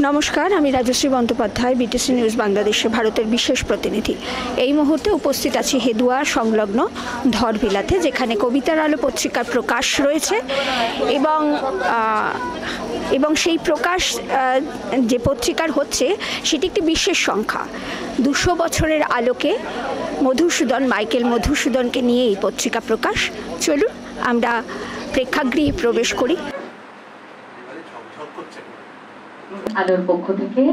নমস্কার, আমি Rajshri Bandyopadhyay, BTC news বাংলাদেশে ভারতের বিশেষ প্রতিনিধি। এই মুহূর্তে উপস্থিত আছি হেদুয়া সংলগ্ন ধরভিলাতে, যেখানে কবিতার আলো পত্রিকার প্রকাশ রয়েছে এবং সেই প্রকাশ যে পত্রিকার হচ্ছে সেটি একটি বিশেষ সংখ্যা। 200 বছরের আলোকে মাইকেল মধুসূদনকে নিয়ে এই পত্রিকা প্রকাশ। চলুন আমরা প্রেক্ষাগৃহে প্রবেশ করি। আলোর পক্ষ থেকে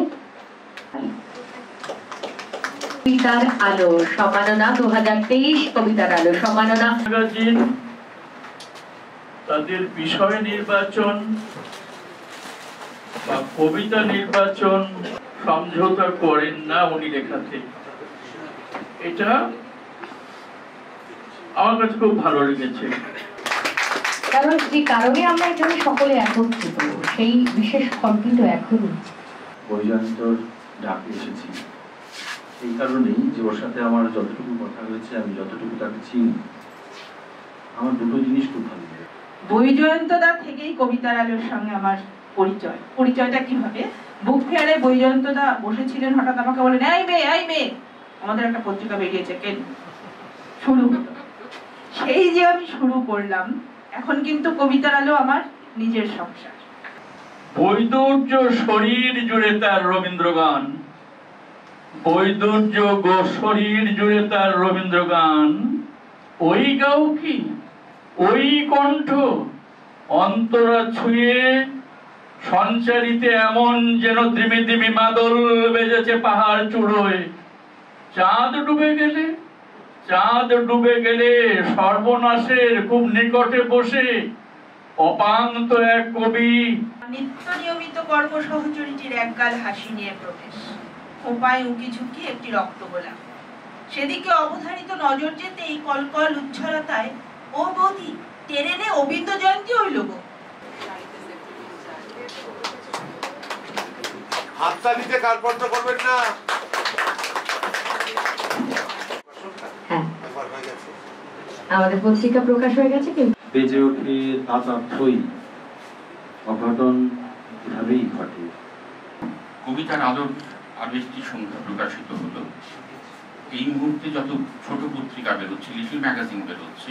কবিতার আলো সম্মাননা 2023 কবিতার আলো সম্মাননা। তাদের বিষয় নির্বাচন বা কবিতা নির্বাচন সমঝোতা করেন না উনি লেখাতে। এটা আমার কাছে খুব ভালো লেগেছে, কারণ যে কারণে আমরা এখানে সকলে একত্রিত, সেই বিশেষ কল্পিত এখনই বৈজয়ন্তর ডাকে এসেছি এই কারণেই যে ওর সাথে আমার যতটুকু কথা হয়েছে, আমি যতটুকু তাকে চিনি, আমার দুটো জিনিস খুব ভালো লাগে। বৈজয়ন্তদা থেকেই কবিতার আলোর সঙ্গে আমার পরিচয়টা কিভাবে, বুক ফেয়ারে বৈজয়ন্তদা বসেছিলেন, হঠাৎ আমাকে বলেন, এই মেয়ে আমাদের একটা পত্রিকা বেরিয়েছে, কেন শুরু হলো। সেই যে আমি শুরু করলাম, এখন কিন্তু কবিতার আলো আমার নিজের সংসার। বৈদুর্য শরীর জুড়ে তার রবীন্দ্রগান, বৈদুর্য গো শরীর জুড়ে তার রবীন্দ্রগান। ওই গাও কি, ওই কণ্ঠ অন্তরা ছুঁয়ে সঞ্চারিতে এমন যেন ধিমি ধিমি মাদল বেজেছে পাহাড় চূড়োয়। চাঁদ ডুবে গেলে সর্বনাশের খুব নিকটে বসে অপান্ত এক কবি নিত্য নিয়মিত কর্ম সহচরীটির একগাল হাসি নিয়ে প্রবেশ, খোঁপায় উঁকি ঝুঁকি একটি রক্তগোলা। সেদিকে অবধারিত নজর যেতেই কলকল উচ্ছলতায়, ও বৌদি টেরেনে অবিন্দ জয়ন্তী হইল গো। হাততালিতে কারপত্র করবেন না। আমাদের পত্রিকা প্রকাশ হয়ে গেছে, কিন্তু বেজে ওঠে তাতার্থই, অঘটন এভাবেই ঘটে। কবিতার আলোর আরো একটি সংখ্যা প্রকাশিত হলো। এই মুহূর্তে যত ছোট পত্রিকা বেরোচ্ছে, লিটল ম্যাগাজিন বেরোচ্ছে,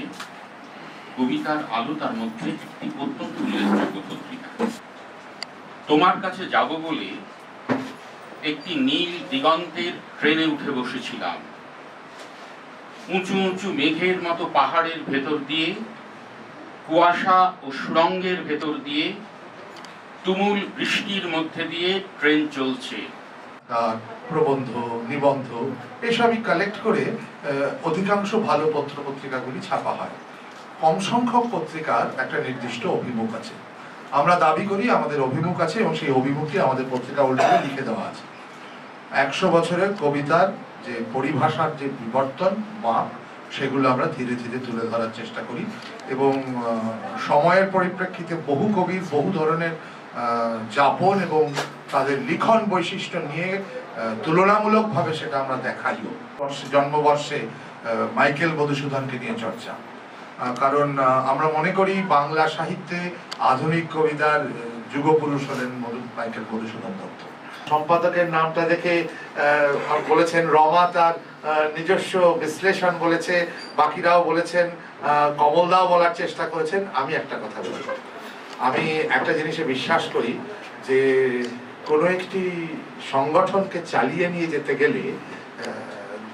কবিতার আলো তার মধ্যে একটি অত্যন্ত উল্লেখযোগ্য পত্রিকা। তোমার কাছে যাব বলে একটি নীল দিগন্তের ট্রেনে উঠে বসেছিলাম। উঁচু উঁচু মেঘের মতো পাহাড়ের ভেতর দিয়ে, কুয়াশা ও সুড়ঙ্গের ভেতর দিয়ে, তুমুল বৃষ্টির মধ্যে দিয়ে ট্রেন চলছে। তার প্রবন্ধ, নিবন্ধ এসবই কালেক্ট করে অধিকাংশ ভালো পত্র পত্রিকাগুলি ছাপা হয়। কম সংখ্যক পত্রিকার একটা নির্দিষ্ট অভিমুখ আছে। আমরা দাবি করি আমাদের অভিমুখ আছে এবং সেই অভিমুখে আমাদের পত্রিকা উল্টে লিখে দেওয়া আছে। 100 বছরের কবিতার যে পরিভাষার যে বিবর্তন মাপ, সেগুলো আমরা ধীরে ধীরে তুলে ধরার চেষ্টা করি এবং সময়ের পরিপ্রেক্ষিতে বহু কবির বহু ধরনের যাপন এবং তাদের লিখন বৈশিষ্ট্য নিয়ে তুলনামূলকভাবে সেটা আমরা দেখাইও। জন্মবর্ষে মাইকেল মধুসূদনকে নিয়ে চর্চা, কারণ আমরা মনে করি বাংলা সাহিত্যে আধুনিক কবিতার যুগপুরুষ হলেন মাইকেল মধুসূদন দত্ত। সম্পাদকের নামটা দেখে বলেছেন, রমা তার নিজস্ব বিশ্লেষণ বলেছে, বাকিরাও বলেছেন, কমলদাও বলার চেষ্টা করেছেন। আমি একটা কথা বলব, আমি একটা জিনিসে বিশ্বাস করি যে কোনো একটি সংগঠনকে চালিয়ে নিয়ে যেতে গেলে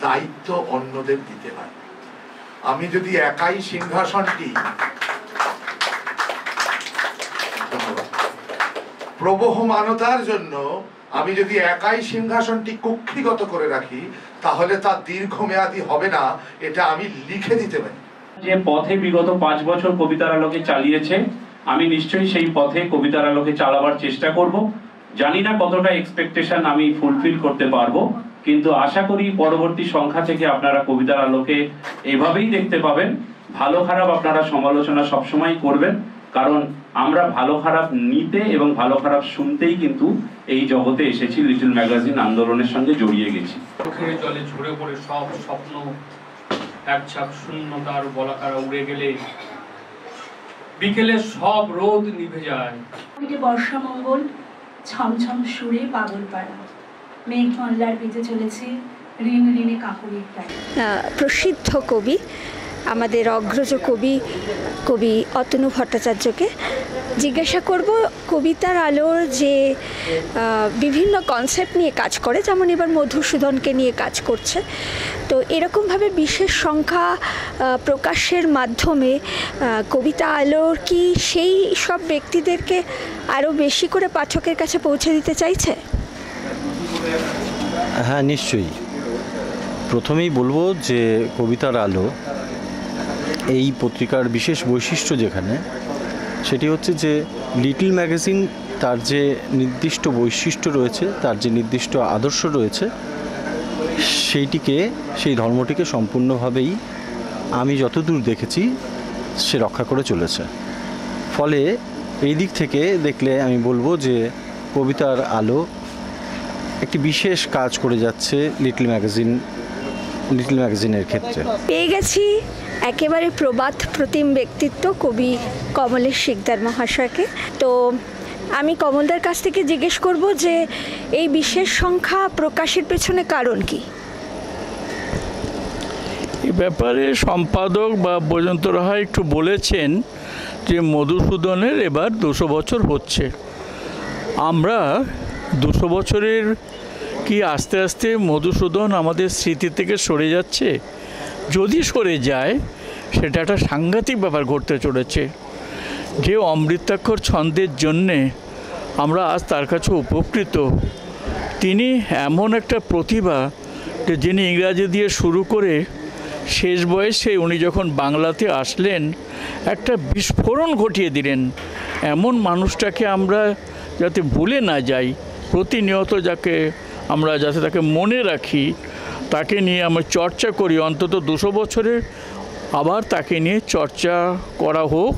দায়িত্ব অন্যদের দিতে হয়। আমি যদি একাই সিংহাসনটি প্রবহমানতার জন্য আমি যদি একাই সিংহাসনটি কক্ষিগত করে রাখি, তাহলে তা দীর্ঘমেয়াদী হবে না, এটা আমি লিখে দিতে পারি। যে পথে বিগত 5 বছর কবিতার আলোকে চালিয়েছে, আমি নিশ্চয়ই সেই পথে কবিতার আলোকে চালাবার চেষ্টা করব। জানি না কতটা এক্সপেকটেশন আমি ফুলফিল করতে পারবো, কিন্তু আশা করি পরবর্তী সংখ্যা থেকে আপনারা কবিতার আলোকে এভাবেই দেখতে পাবেন। ভালো খারাপ আপনারা সমালোচনা সবসময় করবেন, কারণ আমরা ভালো খারাপ নিতে এবং ভালো খারাপ শুনতেই কিন্তু এই জগতে এসেছি, লিটল ম্যাগাজিন আন্দোলনের সঙ্গে জড়িয়ে গেছি। চোখের জলে ঝরে পড়ে সব স্বপ্ন এক ছাপ শূন্যতার বলাকারা উড়ে গেলে, বিকেলে সব রোদ নিভে যায়। বর্ষা মঙ্গল ছমছম সুরে পাগল পাড়া, মেঘ মল্লার বেজে চলেছে ঋণ ঋণে কাকুরির প্রায়। প্রসিদ্ধ কবি, আমাদের অগ্রজ কবি অতনু ভট্টাচার্যকে জিজ্ঞাসা করব, কবিতার আলোর যে বিভিন্ন কনসেপ্ট নিয়ে কাজ করে, যেমন এবার মধুসূদনকে নিয়ে কাজ করছে, তো এরকমভাবে বিশেষ সংখ্যা প্রকাশের মাধ্যমে কবিতা আলোর কি সেই সব ব্যক্তিদেরকে আরও বেশি করে পাঠকের কাছে পৌঁছে দিতে চাইছে? হ্যাঁ, নিশ্চয়ই। প্রথমেই বলবো যে কবিতার আলো এই পত্রিকার বিশেষ বৈশিষ্ট্য যেখানে, সেটি হচ্ছে যে লিটল ম্যাগাজিন তার যে নির্দিষ্ট বৈশিষ্ট্য রয়েছে, তার যে নির্দিষ্ট আদর্শ রয়েছে, সেই ধর্মটিকে সম্পূর্ণভাবেই আমি যতদূর দেখেছি সে রক্ষা করে চলেছে। ফলে এই দিক থেকে দেখলে আমি বলবো যে কবিতার আলো একটি বিশেষ কাজ করে যাচ্ছে লিটল ম্যাগাজিনের ক্ষেত্রে। পেয়ে গেছি একেবারে প্রবাদ প্রতিম ব্যক্তিত্ব কবি কমলেশ শিকদার মহাশয়কে। তো আমি কমলদার কাছ থেকে জিজ্ঞেস করব যে এই বিশেষ সংখ্যা প্রকাশের পেছনে কারণ কি? এই ব্যাপারে সম্পাদক বা বৈজয়ন্ত রাহা একটু বলেছেন যে মধুসূদনের এবার 200 বছর হচ্ছে। আমরা 200 বছরের কি আস্তে আস্তে মধুসূদন আমাদের স্মৃতি থেকে সরে যাচ্ছে? যদি সরে যায় সেটা একটা সাংঘাতিক ব্যাপার ঘটতে চলেছে। যে অমৃতাক্ষর ছন্দের জন্যে আমরা আজ তার কাছে উপকৃত, তিনি এমন একটা প্রতিভা যে যিনি ইংরাজি দিয়ে শুরু করে শেষ বয়সে উনি যখন বাংলাতে আসলেন একটা বিস্ফোরণ ঘটিয়ে দিলেন। এমন মানুষটাকে আমরা যাতে ভুলে না যাই, প্রতিনিয়ত যাতে তাকে মনে রাখি, তাকে নিয়ে আমরা চর্চা করি, অন্তত 200 বছরের আবার তাকে নিয়ে চর্চা করা হোক।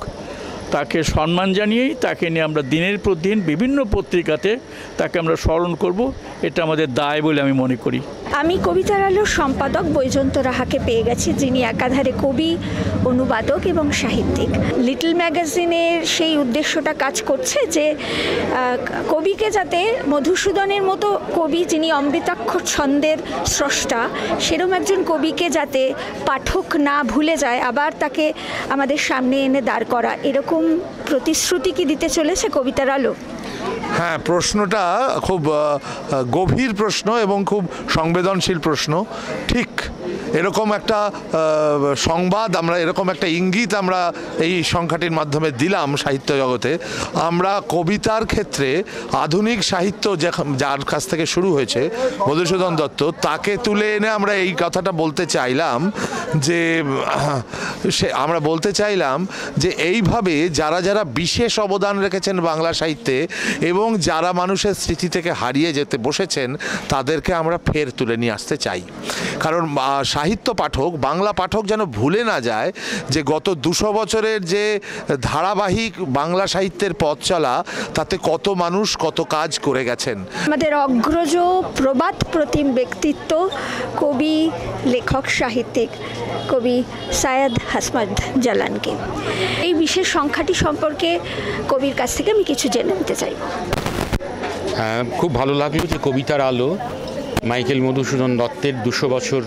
তাকে সম্মান জানিয়েই তাকে নিয়ে আমরা দিনের পর দিন বিভিন্ন পত্রিকাতে তাকে আমরা স্মরণ করব, এটা আমাদের দায় বলে আমি মনে করি। আমি কবিতার আলোর সম্পাদক বৈজয়ন্ত রাহাকে পেয়ে গেছি, যিনি একাধারে কবি, অনুবাদক এবং সাহিত্যিক। লিটল ম্যাগাজিনের সেই উদ্দেশ্যটা কাজ করছে যে কবিকে যাতে মধুসূদনের মতো কবি, যিনি অমৃতাক্ষর ছন্দের স্রষ্টা, সেরকম একজন কবিকে যাতে পাঠক না ভুলে যায়, আবার তাকে আমাদের সামনে এনে দাঁড় করা, এরকম প্রতিশ্রুতি কি দিতে চলেছে কবিতার আলো? হ্যাঁ, প্রশ্নটা খুব গভীর প্রশ্ন এবং খুব সংবেদনশীল প্রশ্ন। ঠিক এরকম একটা সংবাদ আমরা, এরকম একটা ইঙ্গিত আমরা এই সংখ্যাটির মাধ্যমে দিলাম সাহিত্য জগতে। আমরা কবিতার ক্ষেত্রে আধুনিক সাহিত্য যার কাছ থেকে শুরু হয়েছে মধুসূদন দত্ত, তাকে তুলে এনে আমরা এই কথাটা বলতে চাইলাম যে এইভাবে যারা বিশেষ অবদান রেখেছেন বাংলা সাহিত্যে এবং যারা মানুষের স্মৃতি থেকে হারিয়ে যেতে বসেছেন, তাদেরকে আমরা ফের তুলে নিয়ে আসতে চাই। কারণ সাহিত্য পাঠক, বাংলা পাঠক যেন ভুলে না যায় যে গত 200 বছরের যে ধারাবাহিক বাংলা সাহিত্যের পথ চলা, তাতে কত মানুষ কত কাজ করে গেছেন। আমাদের অগ্রজ প্রবাদ প্রতিম ব্যক্তিত্ব কবি, লেখক, সাহিত্যিক কবি সায়েদ হাসমাদ জালানকে, এই বিশেষ সংখ্যাটি সম্পর্কে কবির কাছ থেকে আমি কিছু জেনে নিতে চাইব। খুব ভালো লাগলো যে কবিতার আলো মাইকেল মধুসূদন দত্তের 200 বছর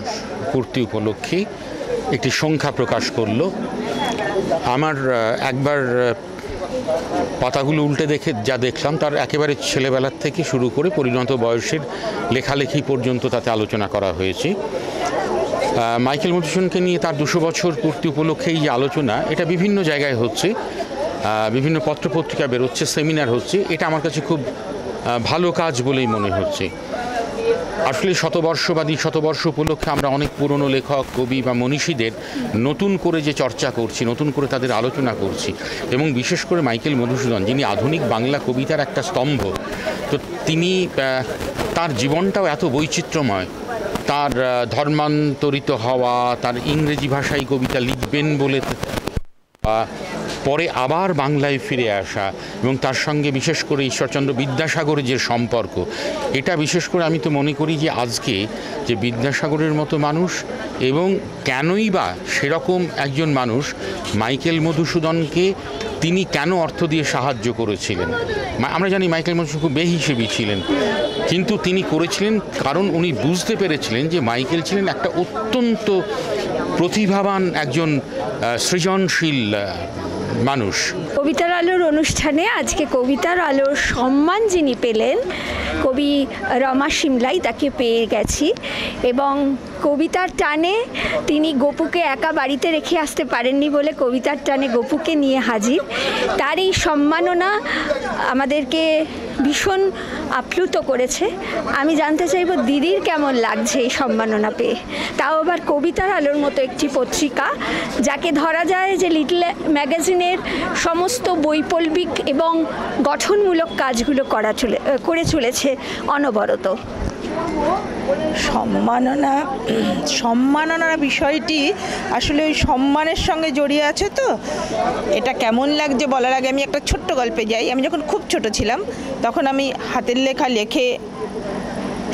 পূর্তি উপলক্ষে একটি সংখ্যা প্রকাশ করলো। আমার একবার পাতাগুলো উল্টে দেখে যা দেখলাম, তার একেবারে ছেলেবেলার থেকে শুরু করে পরিণত বয়সের লেখালেখি পর্যন্ত তাতে আলোচনা করা হয়েছে। মাইকেল মধুসূদনকে নিয়ে তার 200 বছর পূর্তি উপলক্ষে এই যে আলোচনা, এটা বিভিন্ন জায়গায় হচ্ছে, বিভিন্ন পত্রপত্রিকা বেরোচ্ছে, সেমিনার হচ্ছে। এটা আমার কাছে খুব ভালো কাজ বলেই মনে হচ্ছে। আসলে শতবর্ষ উপলক্ষে আমরা অনেক পুরনো লেখক, কবি বা মনীষীদের নতুন করে যে চর্চা করছি, নতুন করে তাদের আলোচনা করছি, এবং বিশেষ করে মাইকেল মধুসূদন, যিনি আধুনিক বাংলা কবিতার একটা স্তম্ভ, তো তিনি, তার জীবনটাও এত বৈচিত্র্যময়। তার ধর্মান্তরিত হওয়া, তার ইংরেজি ভাষায় কবিতা লিখবেন বলে পরে আবার বাংলায় ফিরে আসা, এবং তার সঙ্গে বিশেষ করে ঈশ্বরচন্দ্র বিদ্যাসাগরের যে সম্পর্ক, এটা বিশেষ করে আমি তো মনে করি যে আজকে যে বিদ্যাসাগরের মতো মানুষ, এবং কেনই বা সেরকম একজন মানুষ মাইকেল মধুসূদনকে তিনি কেন অর্থ দিয়ে সাহায্য করেছিলেন। আমরা জানি মাইকেল মধুসূদন খুব বেহিসেবি ছিলেন, কিন্তু তিনি করেছিলেন কারণ উনি বুঝতে পেরেছিলেন যে মাইকেল ছিলেন একটা অত্যন্ত প্রতিভাবান একজন সৃজনশীল মানুষ। কবিতার আলোর অনুষ্ঠানে আজকে কবিতার আলোর সম্মান যিনি পেলেন, কবি রমা সিমলাই, তাকে পেয়ে গেছি। এবং কবিতার টানে তিনি গপুকে একা বাড়িতে রেখে আসতে পারেননি বলে কবিতার টানে গপুকে নিয়ে হাজির। তার এই সম্মাননা আমাদেরকে ভীষণ আপ্লুত করেছে। আমি জানতে চাইব দিদির কেমন লাগছে এই সম্মাননা পেয়ে, তাও আবার কবিতার আলোর মতো একটি পত্রিকা, যাকে ধরা যায় যে লিটল ম্যাগাজিনের সমস্ত বৈপ্লবিক এবং গঠনমূলক কাজগুলো করে চলেছে অনবরত। সম্মাননা বিষয়টি আসলে ওই সম্মানের সঙ্গে জড়িয়ে আছে। তো এটা কেমন লাগছে বলার আগে আমি একটা ছোট্ট গল্পে যাই। আমি যখন খুব ছোট ছিলাম তখন আমি হাতের লেখা লেখে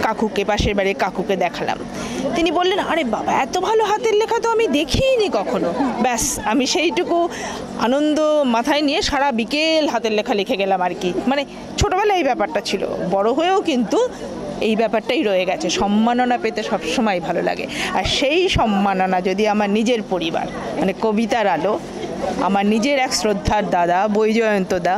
কাকুকে, পাশের বাড়ির কাকুকে দেখালাম। তিনি বললেন, আরে বাবা, এত ভালো হাতের লেখা তো আমি দেখিনি কখনো। ব্যাস, আমি সেইটুকু আনন্দ মাথায় নিয়ে সারা বিকেল হাতের লেখা লিখে গেলাম আর কি। মানে ছোটবেলায় এই ব্যাপারটা ছিল, বড় হয়েও কিন্তু এই ব্যাপারটাই রয়ে গেছে। সম্মাননা পেতে সবসময় ভালো লাগে। আর সেই সম্মাননা যদি আমার নিজের পরিবার, মানে কবিতার আলো, আমার নিজের এক শ্রদ্ধার দাদা বৈজয়ন্ত দা,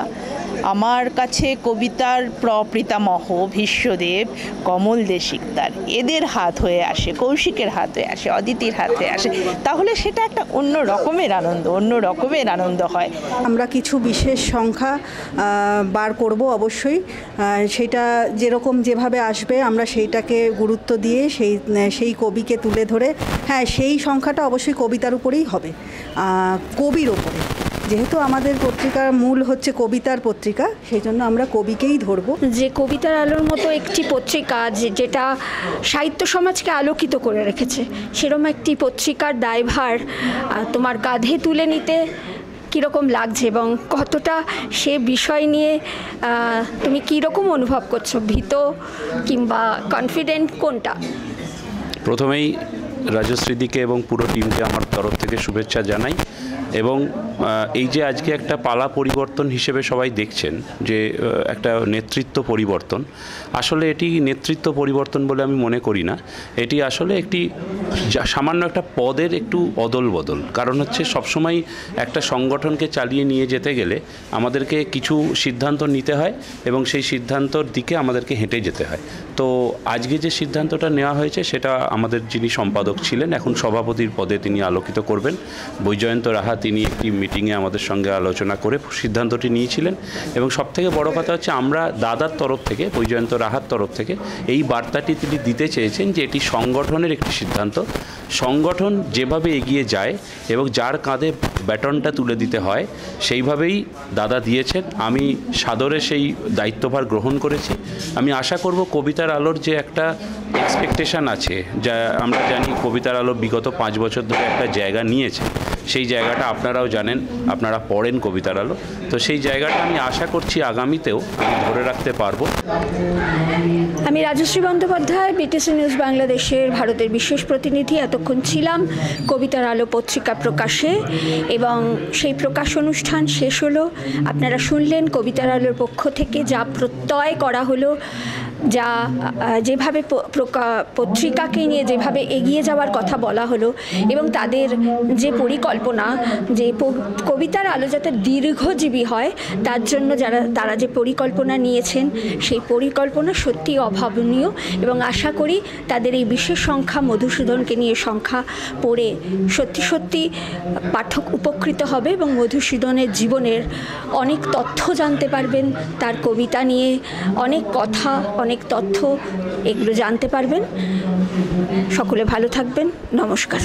আমার কাছে কবিতার প্রপিতামহ ভীষ্মদেব, কমল দে শিকদার, এদের হাত হয়ে আসে, কৌশিকের হাত হয়ে আসে, অদিতির হাত হয়ে আসে, তাহলে সেটা একটা অন্য রকমের আনন্দ হয়। আমরা কিছু বিশেষ সংখ্যা বার করব অবশ্যই, সেটা যেভাবে আসবে আমরা সেইটাকে গুরুত্ব দিয়ে সেই কবিকে তুলে ধরে, হ্যাঁ, সেই সংখ্যাটা অবশ্যই কবিতার উপরেই হবে, কবির ওপরে। যেহেতু আমাদের পত্রিকার মূল হচ্ছে কবিতার পত্রিকা, সেই জন্য আমরা কবিকেই ধরব। যে কবিতার আলোর মতো একটি পত্রিকা যেটা সাহিত্য সমাজকে আলোকিত করে রেখেছে, সেরকম একটি পত্রিকার দায়ভার তোমার কাঁধে তুলে নিতে কীরকম লাগছে এবং কতটা সে বিষয় নিয়ে তুমি কীরকম অনুভব করছো, ভীত কিংবা কনফিডেন্ট, কোনটা? প্রথমেই রাজশ্রীদিকে এবং পুরো টিমকে আমার তরফ থেকে শুভেচ্ছা জানাই। এবং এই যে আজকে একটা পালা পরিবর্তন হিসেবে সবাই দেখছেন যে একটা নেতৃত্ব পরিবর্তন, আসলে এটি নেতৃত্ব পরিবর্তন বলে আমি মনে করি না। এটি আসলে একটি সামান্য একটা পদের একটু অদল বদল। কারণ হচ্ছে সবসময় একটা সংগঠনকে চালিয়ে নিয়ে যেতে গেলে আমাদেরকে কিছু সিদ্ধান্ত নিতে হয় এবং সেই সিদ্ধান্তর দিকে আমাদেরকে হেঁটে যেতে হয়। তো আজকে যে সিদ্ধান্তটা নেওয়া হয়েছে সেটা আমাদের যিনি সম্পাদক ছিলেন, এখন সভাপতির পদে তিনি আলোকিত করবেন, বৈজয়ন্ত রাহা, তিনি একটি মিটিংয়ে আমাদের সঙ্গে আলোচনা করে সিদ্ধান্তটি নিয়েছিলেন। এবং সবথেকে বড় কথা হচ্ছে আমরা দাদার তরফ থেকে, বৈজয়ন্ত রাহার তরফ থেকে এই বার্তাটি তিনি দিতে চেয়েছেন যে এটি সংগঠনের একটি সিদ্ধান্ত। সংগঠন যেভাবে এগিয়ে যায় এবং যার কাঁধে ব্যাটনটা তুলে দিতে হয় সেইভাবেই দাদা দিয়েছেন। আমি সাদরে সেই দায়িত্বভার গ্রহণ করেছি। আমি আশা করব কবিতার আলোর যে একটা এক্সপেকটেশান আছে, যা আমরা জানি কবিতার আলো বিগত 5 বছর ধরে একটা জায়গা নিয়েছে, সেই জায়গাটা আপনারাও জানেন, আপনারা পড়েন কবিতার আলো, তো সেই জায়গাটা আমি আশা করছি আগামীতেও আমি ধরে রাখতে পারবো। আমি রাজশ্রী বন্দ্যোপাধ্যায়, বিটিসি নিউজ বাংলাদেশের ভারতের বিশেষ প্রতিনিধি। এতক্ষণ ছিলাম কবিতার আলো পত্রিকা প্রকাশে এবং সেই প্রকাশ অনুষ্ঠান শেষ হলো। আপনারা শুনলেন কবিতার আলোর পক্ষ থেকে যা প্রত্যয় করা হলো, যা যেভাবে পত্রিকাকে নিয়ে যেভাবে এগিয়ে যাওয়ার কথা বলা হলো এবং তাদের যে পরিকল্পনা, যে কবিতার আলো যাতে দীর্ঘজীবী হয় তার জন্য তারা যে পরিকল্পনা নিয়েছেন, সেই পরিকল্পনা সত্যি অভাবনীয়। এবং আশা করি তাদের এই বিশেষ সংখ্যা, মধুসূদনকে নিয়ে সংখ্যা পড়ে সত্যি সত্যি পাঠক উপকৃত হবে এবং মধুসূদনের জীবনের অনেক তথ্য জানতে পারবেন, তার কবিতা নিয়ে অনেক কথা, অনেক তথ্য, এগুলো জানতে পারবেন। সকলে ভালো থাকবেন। নমস্কার।